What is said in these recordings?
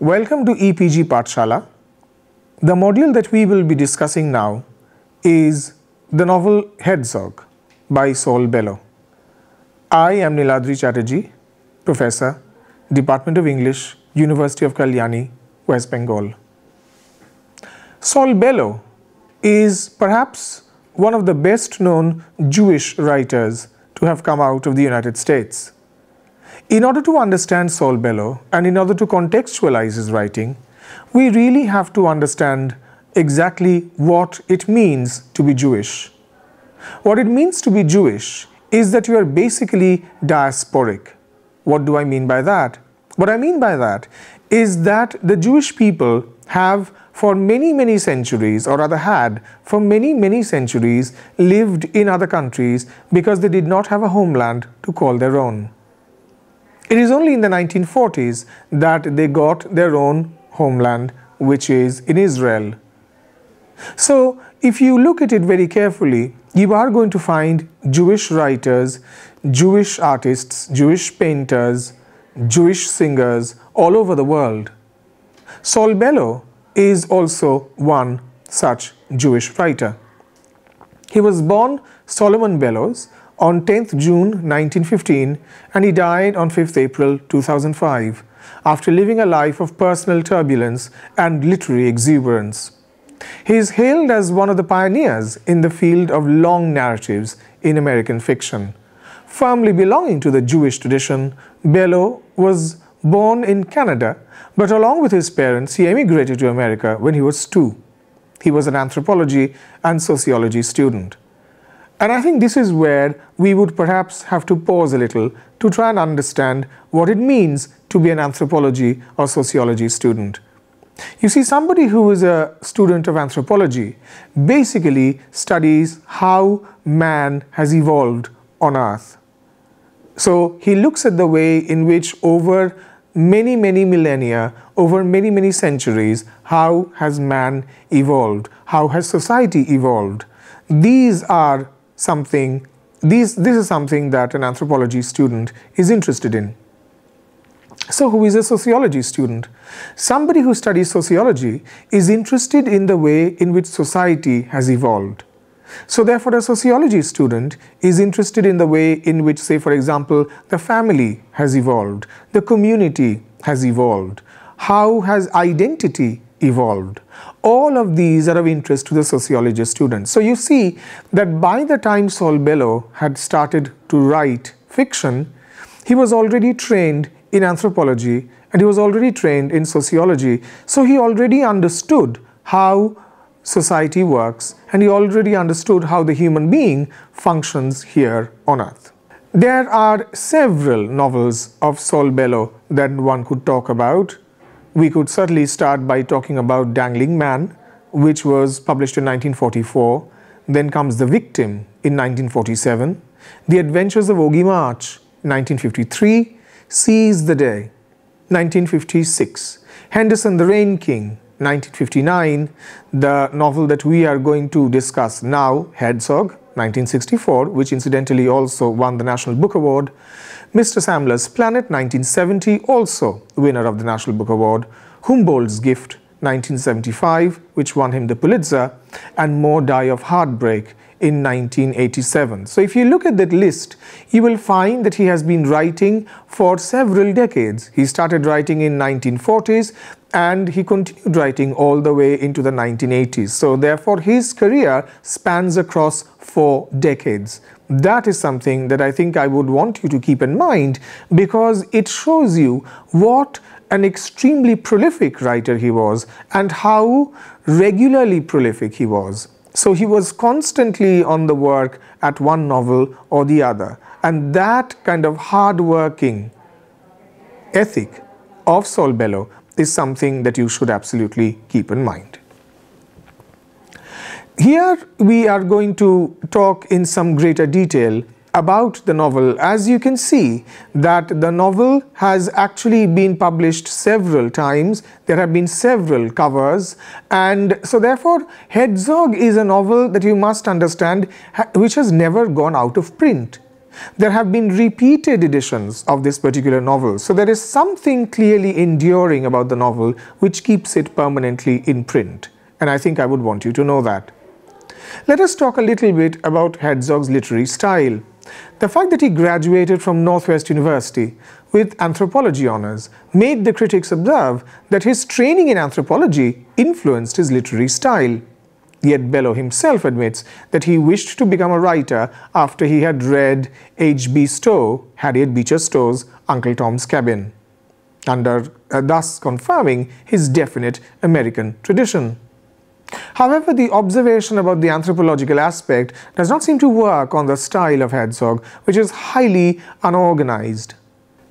Welcome to EPG Pathshala. The module that we will be discussing now is the novel Herzog by Saul Bellow. I am Niladri Chatterjee, Professor, Department of English, University of Kalyani, West Bengal. Saul Bellow is perhaps one of the best known Jewish writers to have come out of the United States. In order to understand Saul Bellow and in order to contextualize his writing, we really have to understand exactly what it means to be Jewish. What it means to be Jewish is that you are basically diasporic. What do I mean by that? What I mean by that is that the Jewish people have for many centuries, or rather had for many centuries, lived in other countries because they did not have a homeland to call their own. It is only in the 1940s that they got their own homeland, which is in Israel. So, if you look at it very carefully, you are going to find Jewish writers, Jewish artists, Jewish painters, Jewish singers all over the world. Saul Bellow is also one such Jewish writer. He was born Solomon Bellows on 10th June 1915 and he died on 5th April 2005 after living a life of personal turbulence and literary exuberance. He is hailed as one of the pioneers in the field of long narratives in American fiction. Firmly belonging to the Jewish tradition, Bellow was born in Canada, but along with his parents, he emigrated to America when he was 2. He was an anthropology and sociology student. And I think this is where we would perhaps have to pause a little to try and understand what it means to be an anthropology or sociology student. You see, somebody who is a student of anthropology basically studies how man has evolved on Earth. So he looks at the way in which over many millennia, over many centuries, how has man evolved? How has society evolved? This is something that an anthropology student is interested in. So who is a sociology student? Somebody who studies sociology is interested in the way in which society has evolved. So therefore a sociology student is interested in the way in which, say for example, the family has evolved, the community has evolved, how has identity evolved. All of these are of interest to the sociology student. So you see that by the time Saul Bellow had started to write fiction, he was already trained in anthropology and he was already trained in sociology. So he already understood how society works and he already understood how the human being functions here on Earth. There are several novels of Saul Bellow that one could talk about. We could certainly start by talking about Dangling Man, which was published in 1944. Then comes The Victim in 1947. The Adventures of Ogie March, 1953. Seize the Day, 1956. Henderson the Rain King, 1959. The novel that we are going to discuss now, Herzog, 1964, which incidentally also won the National Book Award. Mr. Samler's Planet, 1970, also winner of the National Book Award. Humboldt's Gift, 1975, which won him the Pulitzer, and More Die of Heartbreak in 1987. So if you look at that list, you will find that he has been writing for several decades. He started writing in 1940s and he continued writing all the way into the 1980s. So therefore his career spans across 4 decades. That is something that I think I would want you to keep in mind because it shows you what an extremely prolific writer he was and how regularly prolific he was. So he was constantly on the work at one novel or the other, and that kind of hard-working ethic of Saul Bellow is something that you should absolutely keep in mind. Here we are going to talk in some greater detail about the novel. As you can see that the novel has actually been published several times. There have been several covers, and so therefore Herzog is a novel that you must understand which has never gone out of print. There have been repeated editions of this particular novel, so there is something clearly enduring about the novel which keeps it permanently in print, and I think I would want you to know that. Let us talk a little bit about Herzog's literary style. The fact that he graduated from Northwest University with anthropology honors made the critics observe that his training in anthropology influenced his literary style. Yet Bellow himself admits that he wished to become a writer after he had read H.B. Stowe, Harriet Beecher Stowe's Uncle Tom's Cabin, thus confirming his definite American tradition. However, the observation about the anthropological aspect does not seem to work on the style of Herzog, which is highly unorganized.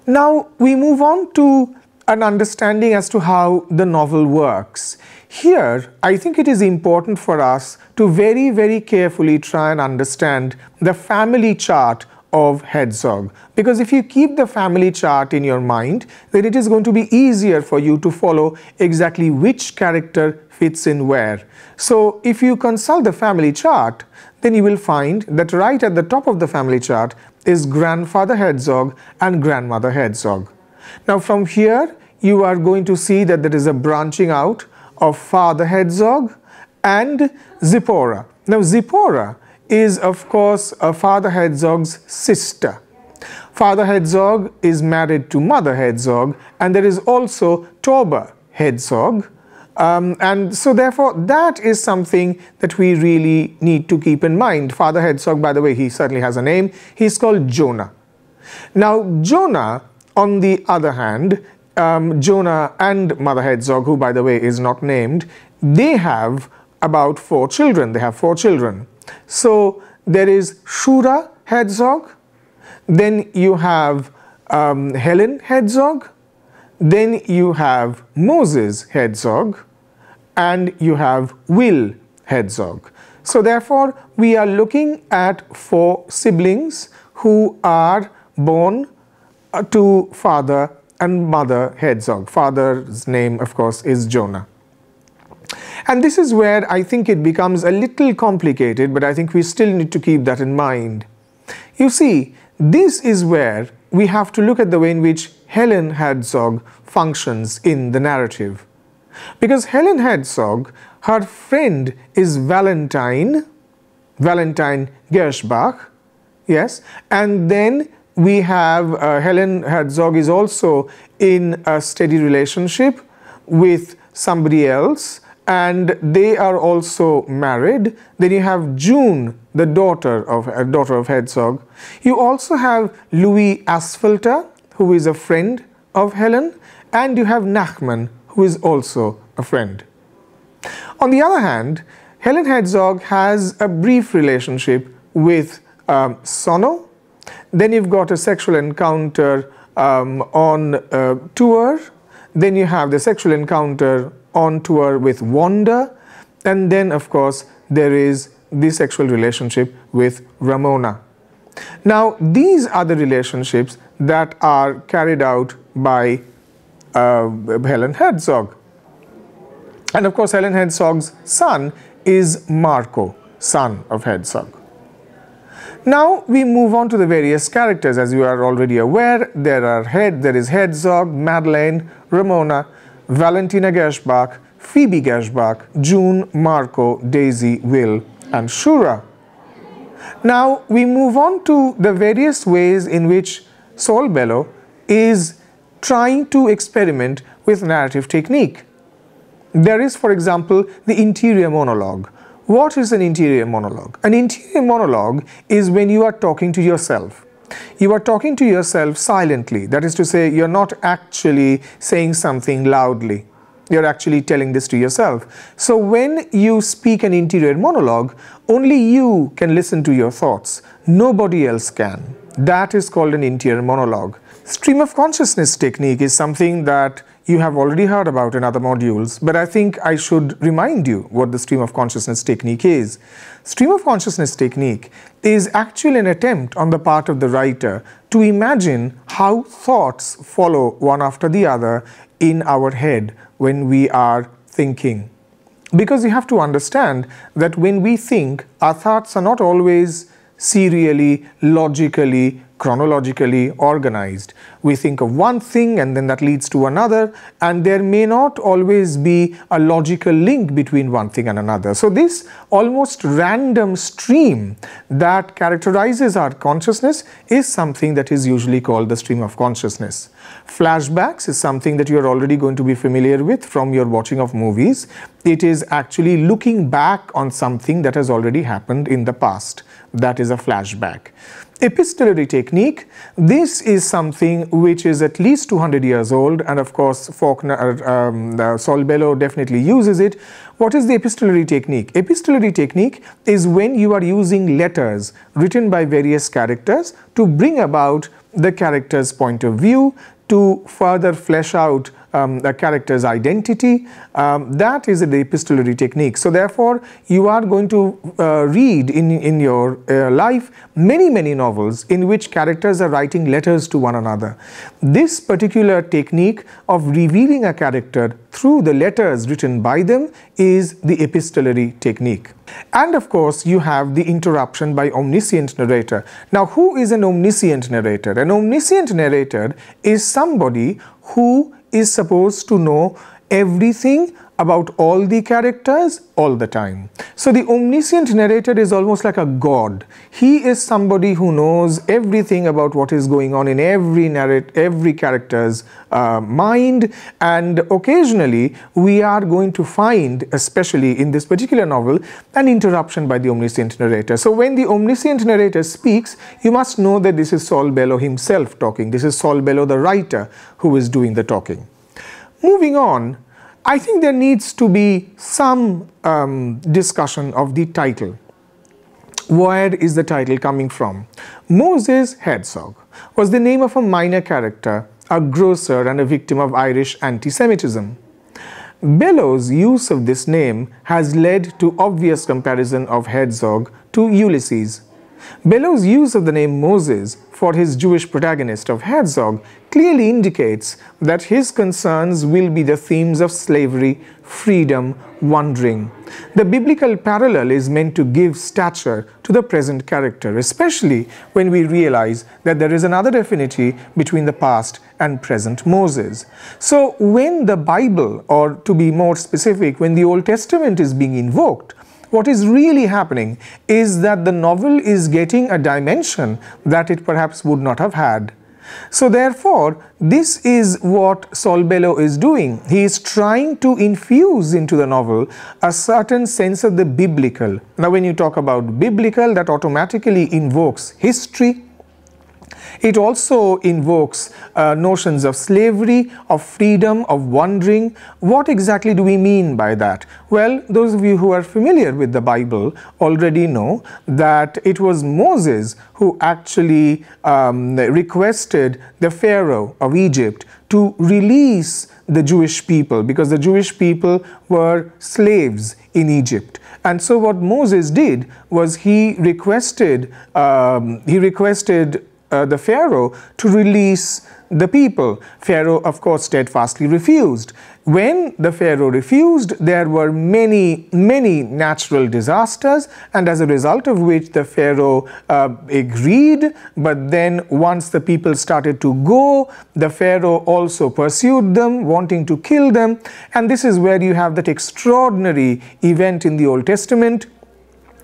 Now we move on to an understanding as to how the novel works. Here, I think it is important for us to very carefully try and understand the family chart of Herzog, because if you keep the family chart in your mind, then it is going to be easier for you to follow exactly which character fits in where. So if you consult the family chart, then you will find that right at the top of the family chart is grandfather Herzog and grandmother Herzog. Now from here you are going to see that there is a branching out of father Herzog and Zipporah. Now Zipporah is of course father Herzog's sister. Father Herzog is married to mother Herzog, and there is also Tauber Herzog, and so therefore that is something that we really need to keep in mind. Father Herzog, by the way, he certainly has a name. He's called Jonah. Now Jonah, on the other hand, Jonah and mother Herzog, who by the way is not named, they have about 4 children. They have 4 children. So there is Shura Herzog, then you have Helen Herzog, then you have Moses Herzog, and you have Will Herzog. So therefore we are looking at 4 siblings who are born to father and mother Herzog. Father's name of course is Jonah. And this is where I think it becomes a little complicated, but I think we still need to keep that in mind. You see, this is where we have to look at the way in which Helen Herzog functions in the narrative. Because Helen Herzog, her friend is Valentine Gershbach, yes, and then we have Helen Herzog is also in a steady relationship with somebody else, and they are also married. Then you have June, the daughter of Herzog. You also have Louis Asfelter, who is a friend of Helen, and you have Nachman, who is also a friend. On the other hand, Helen Herzog has a brief relationship with Sono. Then you've got a sexual encounter on tour. Then you have the sexual encounter on tour with Wanda, and then of course there is the sexual relationship with Ramona. Now these are the relationships that are carried out by Helen Herzog, and of course Helen Herzog's son is Marco, son of Herzog. Now we move on to the various characters. As you are already aware, there is Herzog, Madeleine, Ramona, Valentina Gershbach, Phoebe Gershbach, June, Marco, Daisy, Will, and Shura. Now we move on to the various ways in which Saul Bellow is trying to experiment with narrative technique. There is, for example, the interior monologue. What is an interior monologue? An interior monologue is when you are talking to yourself. You are talking to yourself silently. That is to say, you're not actually saying something loudly. You're actually telling this to yourself. So when you speak an interior monologue, only you can listen to your thoughts. Nobody else can. That is called an interior monologue. Stream of consciousness technique is something that you have already heard about in other modules, but I think I should remind you what the stream of consciousness technique is. Stream of consciousness technique is actually an attempt on the part of the writer to imagine how thoughts follow one after the other in our head when we are thinking. Because you have to understand that when we think, our thoughts are not always serially, logically chronologically organized. We think of one thing and then that leads to another, and there may not always be a logical link between one thing and another. So this almost random stream that characterizes our consciousness is something that is usually called the stream of consciousness. Flashbacks is something that you are already going to be familiar with from your watching of movies. It is actually looking back on something that has already happened in the past. That is a flashback. Epistolary technique, this is something which is at least 200 years old, and of course Saul Bellow definitely uses it. What is the epistolary technique? Epistolary technique is when you are using letters written by various characters to bring about the character's point of view, to further flesh out the character's identity. That is the epistolary technique. So therefore, you are going to read in your life many novels in which characters are writing letters to one another. This particular technique of revealing a character through the letters written by them is the epistolary technique. And of course, you have the interruption by omniscient narrator. Now, who is an omniscient narrator? An omniscient narrator is somebody who is supposed to know everything about all the characters all the time. So the omniscient narrator is almost like a god. He is somebody who knows everything about what is going on in every character's mind, and occasionally we are going to find, especially in this particular novel, an interruption by the omniscient narrator. So when the omniscient narrator speaks, you must know that this is Saul Bellow himself talking. This is Saul Bellow, the writer, who is doing the talking. Moving on, I think there needs to be some discussion of the title. Where is the title coming from? Moses Herzog was the name of a minor character, a grocer and a victim of Irish anti-Semitism. Bellow's use of this name has led to obvious comparison of Herzog to Ulysses. Bellow's use of the name Moses for his Jewish protagonist of Herzog clearly indicates that his concerns will be the themes of slavery, freedom, wandering. The biblical parallel is meant to give stature to the present character, especially when we realize that there is another affinity between the past and present Moses. So when the Bible, or to be more specific, when the Old Testament is being invoked, what is really happening is that the novel is getting a dimension that it perhaps would not have had. So therefore, this is what Saul Bellow is doing. He is trying to infuse into the novel a certain sense of the biblical. Now when you talk about biblical, that automatically invokes history. It also invokes notions of slavery, of freedom, of wandering. What exactly do we mean by that? Well, those of you who are familiar with the Bible already know that it was Moses who actually requested the Pharaoh of Egypt to release the Jewish people, because the Jewish people were slaves in Egypt. And so what Moses did was he requested the Pharaoh to release the people. Pharaoh, of course, steadfastly refused. When the Pharaoh refused, there were many natural disasters, and as a result of which the Pharaoh agreed. But then once the people started to go, the Pharaoh also pursued them, wanting to kill them. And this is where you have that extraordinary event in the Old Testament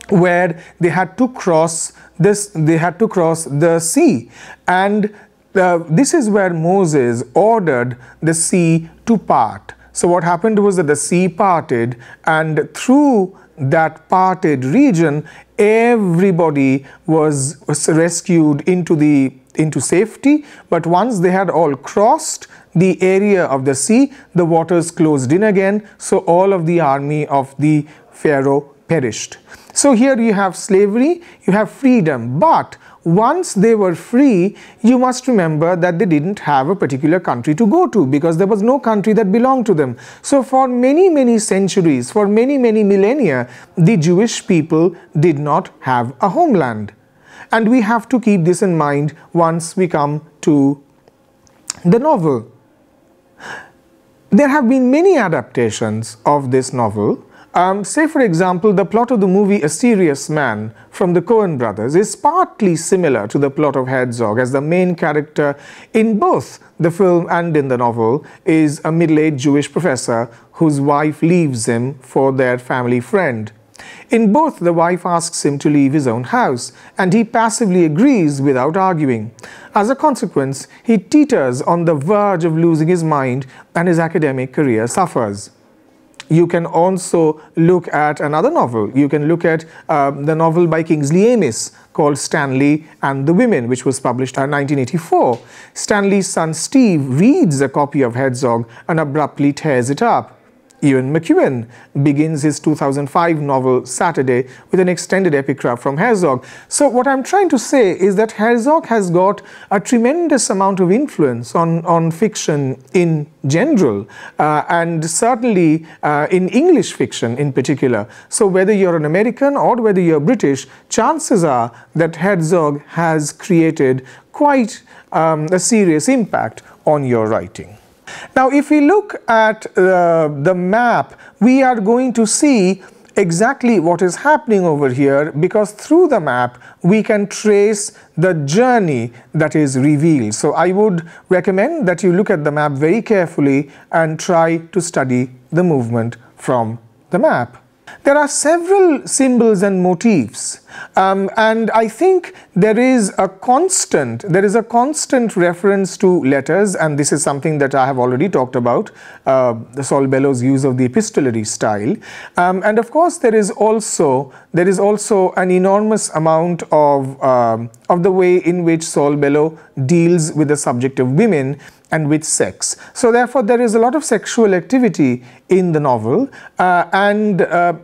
where they had to cross the sea, and this is where Moses ordered the sea to part. So what happened was that the sea parted, and through that parted region, everybody was rescued into safety. But once they had all crossed the area of the sea, the waters closed in again, so all of the army of the Pharaoh perished. So here you have slavery, you have freedom, but once they were free, you must remember that they didn't have a particular country to go to, because there was no country that belonged to them. So for many centuries, for many millennia, the Jewish people did not have a homeland. And we have to keep this in mind once we come to the novel. There have been many adaptations of this novel. Say for example, the plot of the movie A Serious Man from the Coen brothers is partly similar to the plot of Herzog, as the main character in both the film and in the novel is a middle-aged Jewish professor whose wife leaves him for their family friend. In both, the wife asks him to leave his own house, and he passively agrees without arguing. As a consequence, he teeters on the verge of losing his mind, and his academic career suffers. You can also look at another novel. You can look at the novel by Kingsley Amis called Stanley and the Women, which was published in 1984. Stanley's son Steve reads a copy of Herzog and abruptly tears it up. Ian McEwan begins his 2005 novel Saturday with an extended epigraph from Herzog. So what I'm trying to say is that Herzog has got a tremendous amount of influence on fiction in general, and certainly in English fiction in particular. So whether you're an American or whether you're British, chances are that Herzog has created quite a serious impact on your writing. Now, if we look at the map, we are going to see exactly what is happening over here, because through the map we can trace the journey that is revealed. So I would recommend that you look at the map very carefully and try to study the movement from the map. There are several symbols and motifs, and I think there is a constant reference to letters, and this is something that I have already talked about, Saul Bellow's use of the epistolary style, and of course there is also an enormous amount of the way in which Saul Bellow deals with the subject of women and with sex. So therefore there is a lot of sexual activity in the novel, and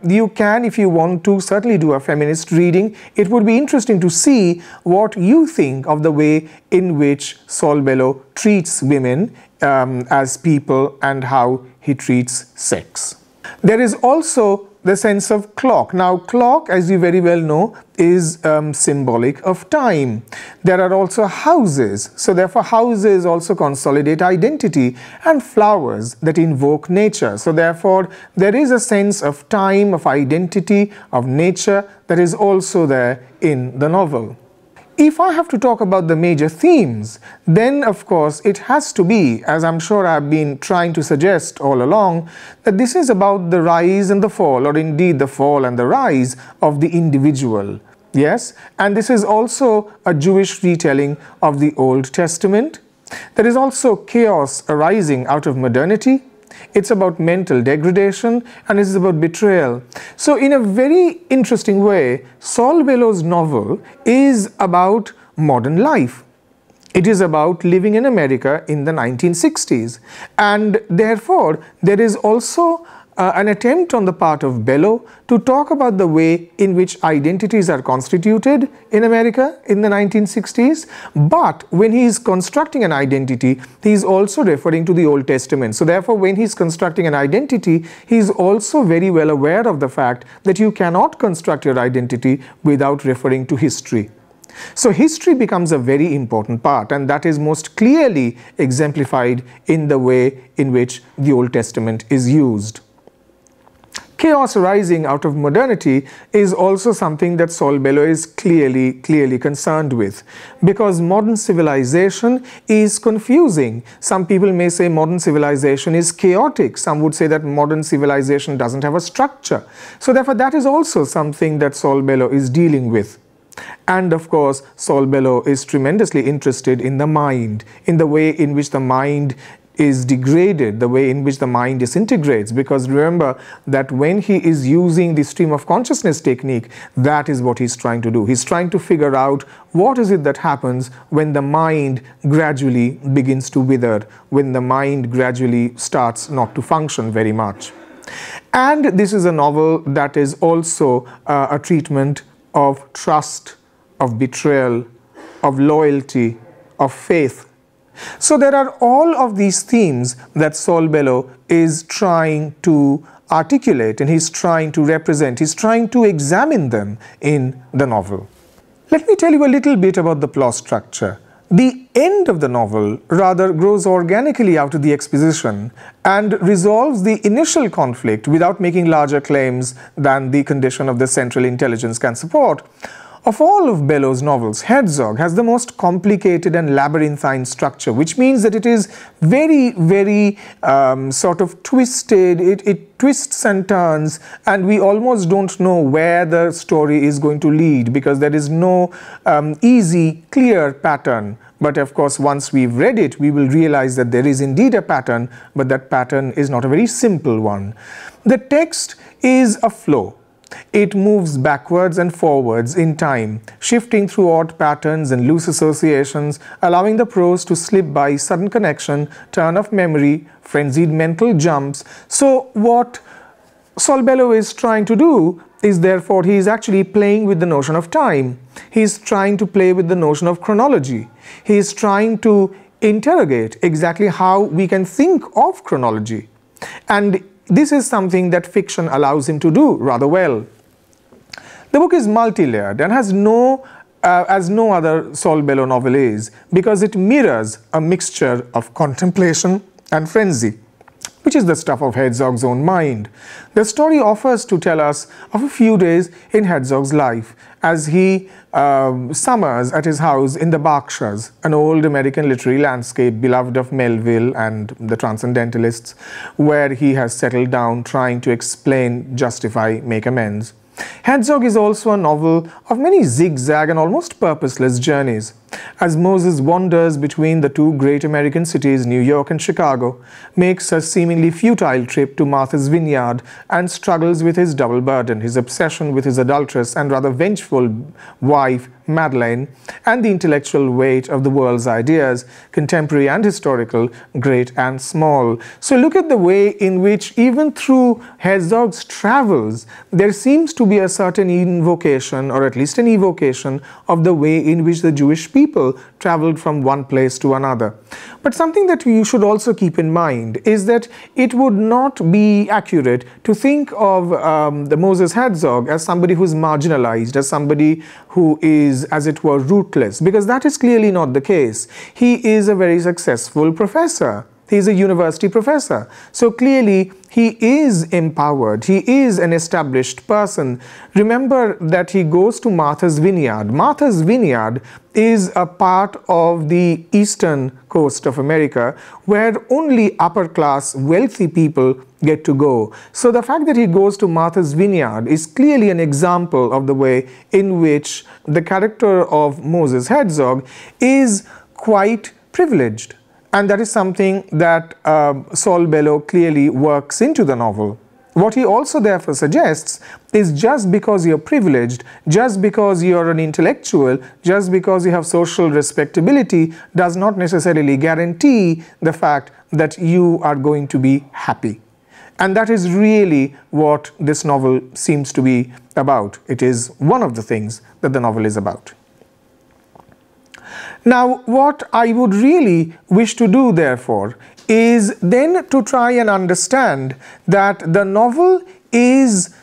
you can, if you want to, certainly do a feminist reading. It would be interesting to see what you think of the way in which Saul Bellow treats women as people and how he treats sex. There is also the sense of clock. Now, clock, as you very well know, is symbolic of time. There are also houses, so therefore houses also consolidate identity, and flowers that invoke nature. So therefore there is a sense of time, of identity, of nature that is also there in the novel. If I have to talk about the major themes, then of course it has to be, as I'm sure I've been trying to suggest all along, that this is about the rise and the fall, or indeed the fall and the rise of the individual. Yes, and this is also a Jewish retelling of the Old Testament. There is also chaos arising out of modernity. It's about mental degradation, and it's about betrayal. So in a very interesting way, Saul Bellow's novel is about modern life. It is about living in America in the 1960s, and therefore there is also an attempt on the part of Bellow to talk about the way in which identities are constituted in America in the 1960s. But when he is constructing an identity, he is also referring to the Old Testament. So therefore, when he is constructing an identity, he is also very well aware of the fact that you cannot construct your identity without referring to history. So history becomes a very important part, and that is most clearly exemplified in the way in which the Old Testament is used. Chaos arising out of modernity is also something that Saul Bellow is clearly concerned with, because modern civilization is confusing. Some people may say modern civilization is chaotic. Some would say that modern civilization doesn't have a structure. So therefore that is also something that Saul Bellow is dealing with. And of course, Saul Bellow is tremendously interested in the mind, in the way in which the mind is degraded, the way in which the mind disintegrates, because remember that when he is using the stream of consciousness technique, that is what he's trying to do. He's trying to figure out what is it that happens when the mind gradually begins to wither, when the mind gradually starts not to function very much. And this is a novel that is also a treatment of trust, of betrayal, of loyalty, of faith. So there are all of these themes that Saul Bellow is trying to articulate, and he's trying to represent, he's trying to examine them in the novel. Let me tell you a little bit about the plot structure. The end of the novel rather grows organically out of the exposition and resolves the initial conflict without making larger claims than the condition of the central intelligence can support. Of all of Bellow's novels, Herzog has the most complicated and labyrinthine structure, which means that it is very, very sort of twisted. It twists and turns, and we almost don't know where the story is going to lead because there is no easy, clear pattern. But of course, once we've read it, we will realize that there is indeed a pattern, but that pattern is not a very simple one. The text is a flow. It moves backwards and forwards in time, shifting through odd patterns and loose associations, allowing the prose to slip by sudden connection, turn of memory, frenzied mental jumps. So what Saul Bellow is trying to do is therefore he is actually playing with the notion of time. He is trying to play with the notion of chronology. He is trying to interrogate exactly how we can think of chronology. And this is something that fiction allows him to do rather well. The book is multi-layered and has as no other Saul Bellow novel is, because it mirrors a mixture of contemplation and frenzy, which is the stuff of Herzog's own mind. The story offers to tell us of a few days in Herzog's life as he summers at his house in the Berkshires, an old American literary landscape beloved of Melville and the Transcendentalists, where he has settled down trying to explain, justify, make amends. Herzog is also a novel of many zigzag and almost purposeless journeys. As Moses wanders between the two great American cities, New York and Chicago, makes a seemingly futile trip to Martha's Vineyard, and struggles with his double burden, his obsession with his adulterous and rather vengeful wife, Madeleine, and the intellectual weight of the world's ideas, contemporary and historical, great and small. So look at the way in which, even through Herzog's travels, there seems to be a certain invocation, or at least an evocation, of the way in which the Jewish people traveled from one place to another. But something that you should also keep in mind is that it would not be accurate to think of the Moses Herzog as somebody who is marginalized, as somebody who is, as it were, rootless, because that is clearly not the case. He is a very successful professor. He is a university professor. So clearly he is empowered. He is an established person. Remember that he goes to Martha's Vineyard. Martha's Vineyard is a part of the eastern coast of America where only upper class wealthy people get to go. So the fact that he goes to Martha's Vineyard is clearly an example of the way in which the character of Moses Herzog is quite privileged. And that is something that Saul Bellow clearly works into the novel. What he also therefore suggests is just because you're privileged, just because you're an intellectual, just because you have social respectability does not necessarily guarantee the fact that you are going to be happy. And that is really what this novel seems to be about. It is one of the things that the novel is about. Now, what I would really wish to do, therefore, is then to try and understand that the novel is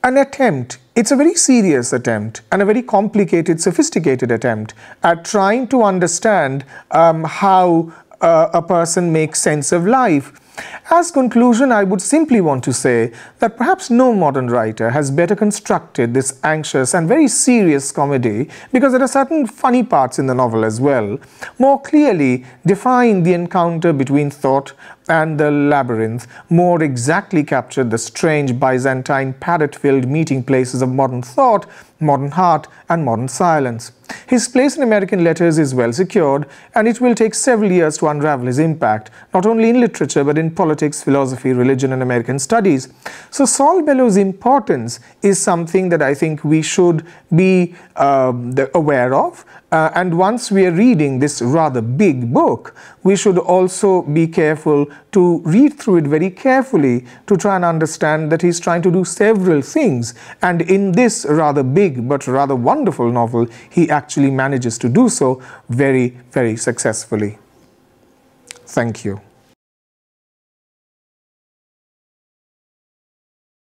an attempt. It's a very serious attempt and a very complicated, sophisticated attempt at trying to understand how a person makes sense of life. As conclusion, I would simply want to say that perhaps no modern writer has better constructed this anxious and very serious comedy, because there are certain funny parts in the novel as well, more clearly define the encounter between thought and the labyrinth, more exactly captured the strange Byzantine parrot-filled meeting places of modern thought, modern heart, and modern silence. His place in American letters is well secured, and it will take several years to unravel his impact, not only in literature but in politics, philosophy, religion, and American studies. So Saul Bellow's importance is something that I think we should be aware of, and once we are reading this rather big book, we should also be careful to read through it very carefully to try and understand that he's trying to do several things, and in this rather big but rather wonderful novel, he actually manages to do so very, very successfully. Thank you.